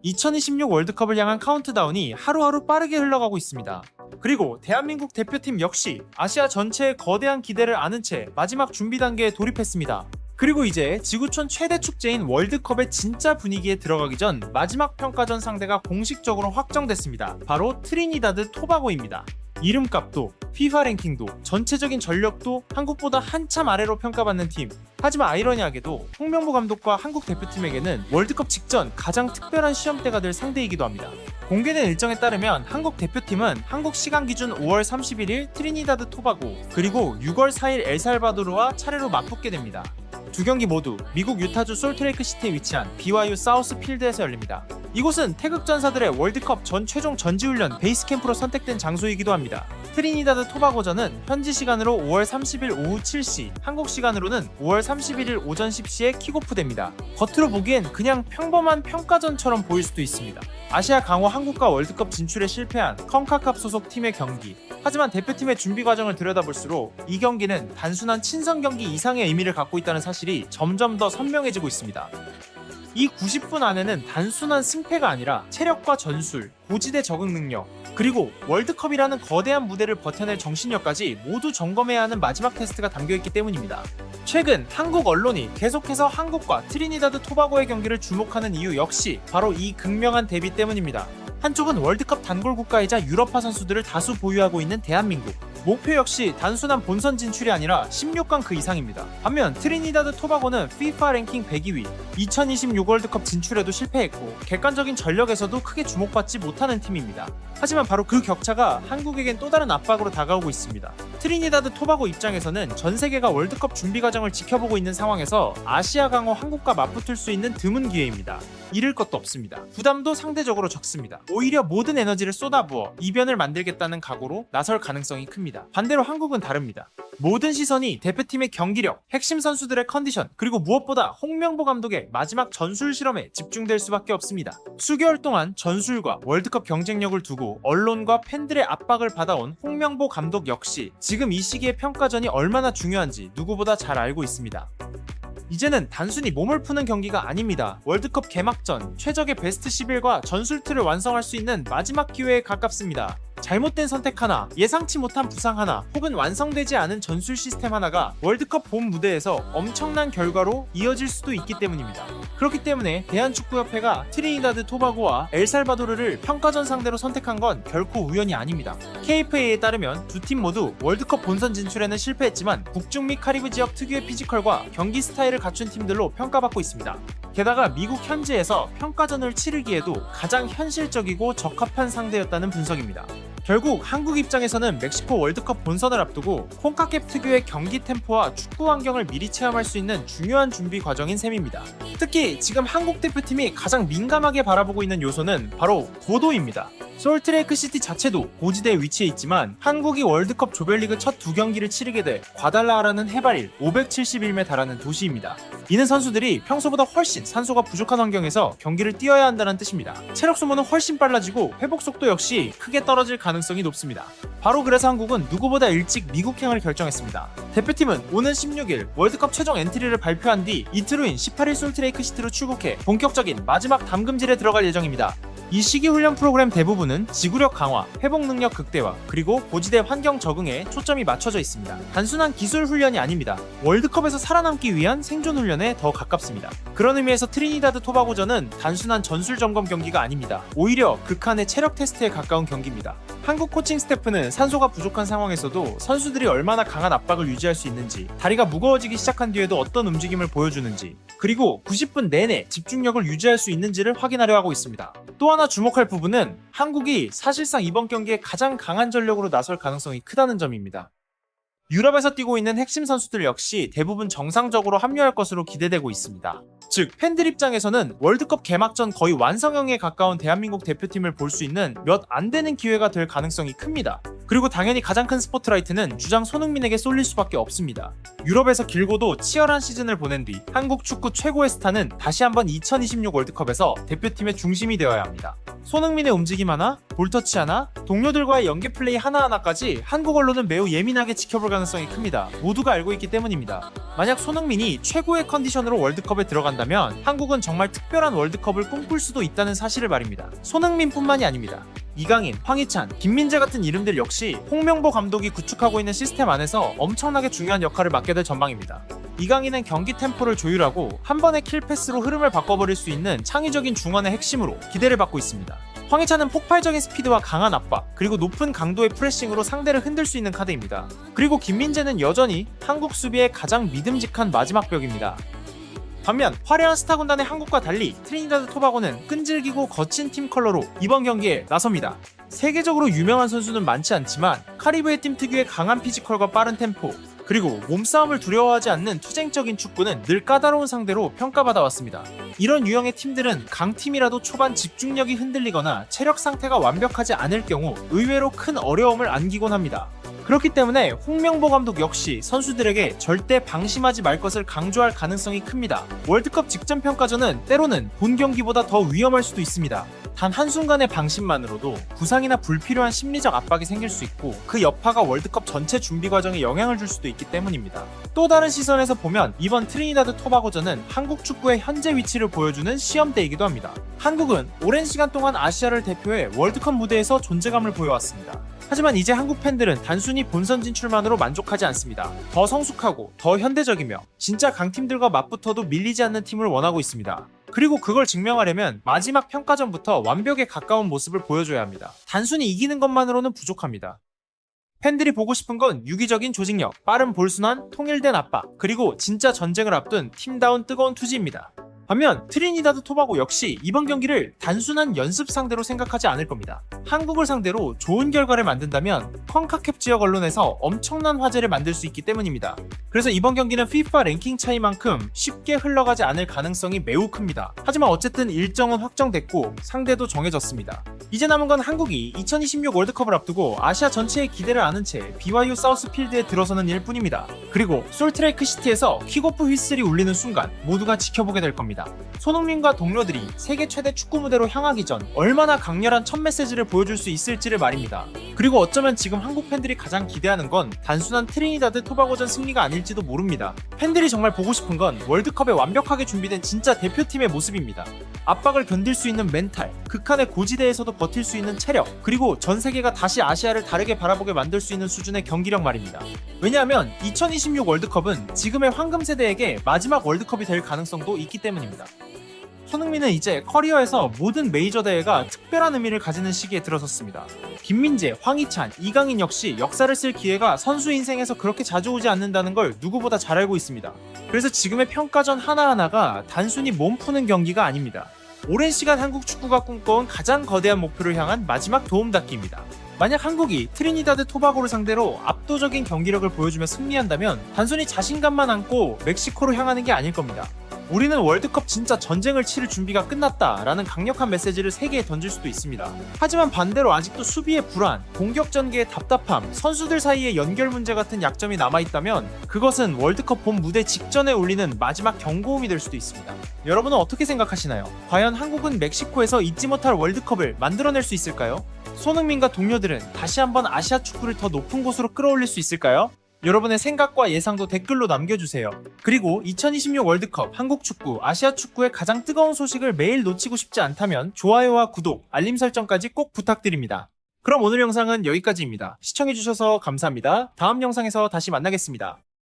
2026 월드컵을 향한 카운트다운이 하루하루 빠르게 흘러가고 있습니다. 그리고 대한민국 대표팀 역시 아시아 전체의 거대한 기대를 아는 채 마지막 준비 단계에 돌입했습니다. 그리고 이제 지구촌 최대 축제인 월드컵의 진짜 분위기에 들어가기 전 마지막 평가전 상대가 공식적으로 확정됐습니다. 바로 트리니다드 토바고입니다. 이름값도, FIFA 랭킹도, 전체적인 전력도 한국보다 한참 아래로 평가받는 팀. 하지만 아이러니하게도 홍명보 감독과 한국 대표팀에게는 월드컵 직전 가장 특별한 시험대가 될 상대이기도 합니다. 공개된 일정에 따르면 한국 대표팀은 한국 시간 기준 5월 31일 트리니다드 토바고, 그리고 6월 4일 엘살바도르와 차례로 맞붙게 됩니다. 두 경기 모두 미국 유타주 솔트레이크 시티에 위치한 BYU 사우스 필드에서 열립니다. 이곳은 태극전사들의 월드컵 전 최종 전지훈련 베이스 캠프로 선택된 장소이기도 합니다. 트리니다드 토바고전은 현지 시간으로 5월 30일 오후 7시, 한국 시간으로는 5월 31일 오전 10시에 킥오프됩니다. 겉으로 보기엔 그냥 평범한 평가전처럼 보일 수도 있습니다. 아시아 강호 한국과 월드컵 진출에 실패한 컨카캅 소속 팀의 경기. 하지만 대표팀의 준비 과정을 들여다볼수록 이 경기는 단순한 친선 경기 이상의 의미를 갖고 있다는 사실이 점점 더 선명해지고 있습니다. 이 90분 안에는 단순한 승패가 아니라 체력과 전술, 고지대 적응 능력, 그리고 월드컵이라는 거대한 무대를 버텨낼 정신력까지 모두 점검해야 하는 마지막 테스트가 담겨있기 때문입니다. 최근 한국 언론이 계속해서 한국과 트리니다드 토바고의 경기를 주목하는 이유 역시 바로 이 극명한 대비 때문입니다. 한쪽은 월드컵 단골 국가이자 유럽파 선수들을 다수 보유하고 있는 대한민국. 목표 역시 단순한 본선 진출이 아니라 16강 그 이상입니다. 반면 트리니다드 토바고는 FIFA 랭킹 102위, 2026 월드컵 진출에도 실패했고 객관적인 전력에서도 크게 주목받지 못하는 팀입니다. 하지만 바로 그 격차가 한국에겐 또 다른 압박으로 다가오고 있습니다. 트리니다드 토바고 입장에서는 전 세계가 월드컵 준비 과정을 지켜보고 있는 상황에서 아시아 강호 한국과 맞붙을 수 있는 드문 기회입니다. 잃을 것도 없습니다. 부담도 상대적으로 적습니다. 오히려 모든 에너지를 쏟아부어 이변을 만들겠다는 각오로 나설 가능성이 큽니다. 반대로 한국은 다릅니다. 모든 시선이 대표팀의 경기력, 핵심 선수들의 컨디션, 그리고 무엇보다 홍명보 감독의 마지막 전술 실험에 집중될 수밖에 없습니다. 수개월 동안 전술과 월드컵 경쟁력을 두고 언론과 팬들의 압박을 받아온 홍명보 감독 역시 지금 이 시기의 평가전이 얼마나 중요한지 누구보다 잘 알고 있습니다. 이제는 단순히 몸을 푸는 경기가 아닙니다. 월드컵 개막전, 최적의 베스트 11과 전술틀을 완성할 수 있는 마지막 기회에 가깝습니다. 잘못된 선택 하나, 예상치 못한 부상 하나, 혹은 완성되지 않은 전술 시스템 하나가 월드컵 본 무대에서 엄청난 결과로 이어질 수도 있기 때문입니다. 그렇기 때문에 대한축구협회가 트리니다드 토바고와 엘살바도르를 평가전 상대로 선택한 건 결코 우연이 아닙니다. KFA에 따르면 두 팀 모두 월드컵 본선 진출에는 실패했지만 북중 미 카리브 지역 특유의 피지컬과 경기 스타일을 갖춘 팀들로 평가받고 있습니다. 게다가 미국 현지에서 평가전을 치르기에도 가장 현실적이고 적합한 상대였다는 분석입니다. 결국 한국 입장에서는 멕시코 월드컵 본선을 앞두고 콘카캡 특유의 경기 템포와 축구 환경을 미리 체험할 수 있는 중요한 준비 과정인 셈입니다. 특히 지금 한국 대표팀이 가장 민감하게 바라보고 있는 요소는 바로 고도입니다. 솔트레이크 시티 자체도 고지대에 위치해 있지만 한국이 월드컵 조별리그 첫 두 경기를 치르게 돼 과달라하라는 해발 571m에 달하는 도시입니다. 이는 선수들이 평소보다 훨씬 산소가 부족한 환경에서 경기를 뛰어야 한다는 뜻입니다. 체력 소모는 훨씬 빨라지고 회복 속도 역시 크게 떨어질 가능성이 높습니다. 바로 그래서 한국은 누구보다 일찍 미국행을 결정했습니다. 대표팀은 오는 16일 월드컵 최종 엔트리를 발표한 뒤 이틀 후인 18일 솔트레이크 시티로 출국해 본격적인 마지막 담금질에 들어갈 예정입니다. 이 시기 훈련 프로그램 대부분은 지구력 강화, 회복 능력 극대화, 그리고 고지대 환경 적응에 초점이 맞춰져 있습니다. 단순한 기술 훈련이 아닙니다. 월드컵에서 살아남기 위한 생존 훈련에 더 가깝습니다. 그런 의미에서 트리니다드 토바고전은 단순한 전술 점검 경기가 아닙니다. 오히려 극한의 체력 테스트에 가까운 경기입니다. 한국 코칭 스태프는 산소가 부족한 상황에서도 선수들이 얼마나 강한 압박을 유지할 수 있는지, 다리가 무거워지기 시작한 뒤에도 어떤 움직임을 보여주는지, 그리고 90분 내내 집중력을 유지할 수 있는지를 확인하려 하고 있습니다. 또 하나 주목할 부분은 한국이 사실상 이번 경기에 가장 강한 전력으로 나설 가능성이 크다는 점입니다. 유럽에서 뛰고 있는 핵심 선수들 역시 대부분 정상적으로 합류할 것으로 기대되고 있습니다. 즉, 팬들 입장에서는 월드컵 개막전 거의 완성형에 가까운 대한민국 대표팀을 볼 수 있는 몇 안 되는 기회가 될 가능성이 큽니다. 그리고 당연히 가장 큰 스포트라이트는 주장 손흥민에게 쏠릴 수밖에 없습니다. 유럽에서 길고도 치열한 시즌을 보낸 뒤 한국 축구 최고의 스타는 다시 한번 2026 월드컵에서 대표팀의 중심이 되어야 합니다. 손흥민의 움직임 하나, 볼터치 하나, 동료들과의 연계 플레이 하나하나까지 한국 언론은 매우 예민하게 지켜볼 가능성이 큽니다. 모두가 알고 있기 때문입니다. 만약 손흥민이 최고의 컨디션으로 월드컵에 들어간다면 한국은 정말 특별한 월드컵을 꿈꿀 수도 있다는 사실을 말입니다. 손흥민뿐만이 아닙니다. 이강인, 황희찬, 김민재 같은 이름들 역시 홍명보 감독이 구축하고 있는 시스템 안에서 엄청나게 중요한 역할을 맡게 될 전망입니다. 이강인은 경기 템포를 조율하고 한 번의 킬패스로 흐름을 바꿔버릴 수 있는 창의적인 중원의 핵심으로 기대를 받고 있습니다. 황희찬은 폭발적인 스피드와 강한 압박, 그리고 높은 강도의 프레싱으로 상대를 흔들 수 있는 카드입니다. 그리고 김민재는 여전히 한국 수비의 가장 믿음직한 마지막 벽입니다. 반면 화려한 스타 군단의 한국과 달리 트리니다드 토바고는 끈질기고 거친 팀 컬러로 이번 경기에 나섭니다. 세계적으로 유명한 선수는 많지 않지만 카리브해 팀 특유의 강한 피지컬과 빠른 템포, 그리고 몸싸움을 두려워하지 않는 투쟁적인 축구는 늘 까다로운 상대로 평가받아 왔습니다. 이런 유형의 팀들은 강팀이라도 초반 집중력이 흔들리거나 체력 상태가 완벽하지 않을 경우 의외로 큰 어려움을 안기곤 합니다. 그렇기 때문에 홍명보 감독 역시 선수들에게 절대 방심하지 말 것을 강조할 가능성이 큽니다. 월드컵 직전 평가전은 때로는 본 경기보다 더 위험할 수도 있습니다. 단 한순간의 방심만으로도 부상이나 불필요한 심리적 압박이 생길 수 있고 그 여파가 월드컵 전체 준비 과정에 영향을 줄 수도 있기 때문입니다. 또 다른 시선에서 보면 이번 트리니다드 토바고전은 한국 축구의 현재 위치를 보여주는 시험대이기도 합니다. 한국은 오랜 시간 동안 아시아를 대표해 월드컵 무대에서 존재감을 보여왔습니다. 하지만 이제 한국 팬들은 단순히 본선 진출만으로 만족하지 않습니다. 더 성숙하고 더 현대적이며 진짜 강팀들과 맞붙어도 밀리지 않는 팀을 원하고 있습니다. 그리고 그걸 증명하려면 마지막 평가전부터 완벽에 가까운 모습을 보여줘야 합니다. 단순히 이기는 것만으로는 부족합니다. 팬들이 보고 싶은 건 유기적인 조직력, 빠른 볼순환, 통일된 압박, 그리고 진짜 전쟁을 앞둔 팀다운 뜨거운 투지입니다. 반면 트리니다드 토바고 역시 이번 경기를 단순한 연습 상대로 생각하지 않을 겁니다. 한국을 상대로 좋은 결과를 만든다면 컨카캡 지역 언론에서 엄청난 화제를 만들 수 있기 때문입니다. 그래서 이번 경기는 FIFA 랭킹 차이만큼 쉽게 흘러가지 않을 가능성이 매우 큽니다. 하지만 어쨌든 일정은 확정됐고 상대도 정해졌습니다. 이제 남은 건 한국이 2026 월드컵을 앞두고 아시아 전체의 기대를 아는 채 BYU 사우스필드에 들어서는 일뿐입니다. 그리고 솔트레이크 시티에서 킥오프 휘슬이 울리는 순간 모두가 지켜보게 될 겁니다. 손흥민과 동료들이 세계 최대 축구 무대로 향하기 전 얼마나 강렬한 첫 메시지를 보여줄 수 있을지를 말입니다. 그리고 어쩌면 지금 한국 팬들이 가장 기대하는 건 단순한 트리니다드 토바고전 승리가 아닐지도 모릅니다. 팬들이 정말 보고 싶은 건 월드컵에 완벽하게 준비된 진짜 대표팀의 모습입니다. 압박을 견딜 수 있는 멘탈, 극한의 고지대에서도 버틸 수 있는 체력, 그리고 전 세계가 다시 아시아를 다르게 바라보게 만들 수 있는 수준의 경기력 말입니다. 왜냐하면 2026 월드컵은 지금의 황금 세대에게 마지막 월드컵이 될 가능성도 있기 때문입니다. 손흥민은 이제 커리어에서 모든 메이저 대회가 특별한 의미를 가지는 시기에 들어섰습니다. 김민재, 황희찬, 이강인 역시 역사를 쓸 기회가 선수 인생에서 그렇게 자주 오지 않는다는 걸 누구보다 잘 알고 있습니다. 그래서 지금의 평가전 하나하나가 단순히 몸 푸는 경기가 아닙니다. 오랜 시간 한국 축구가 꿈꿔온 가장 거대한 목표를 향한 마지막 도움닫기입니다. 만약 한국이 트리니다드 토바고를 상대로 압도적인 경기력을 보여주며 승리한다면 단순히 자신감만 안고 멕시코로 향하는 게 아닐 겁니다. 우리는 월드컵 진짜 전쟁을 치를 준비가 끝났다라는 강력한 메시지를 세계에 던질 수도 있습니다. 하지만 반대로 아직도 수비의 불안, 공격 전개의 답답함, 선수들 사이의 연결 문제 같은 약점이 남아있다면 그것은 월드컵 본 무대 직전에 울리는 마지막 경고음이 될 수도 있습니다. 여러분은 어떻게 생각하시나요? 과연 한국은 멕시코에서 잊지 못할 월드컵을 만들어낼 수 있을까요? 손흥민과 동료들은 다시 한번 아시아 축구를 더 높은 곳으로 끌어올릴 수 있을까요? 여러분의 생각과 예상도 댓글로 남겨주세요. 그리고 2026 월드컵 한국 축구, 아시아 축구의 가장 뜨거운 소식을 매일 놓치고 싶지 않다면 좋아요와 구독, 알림 설정까지 꼭 부탁드립니다. 그럼 오늘 영상은 여기까지입니다. 시청해주셔서 감사합니다. 다음 영상에서 다시 만나겠습니다.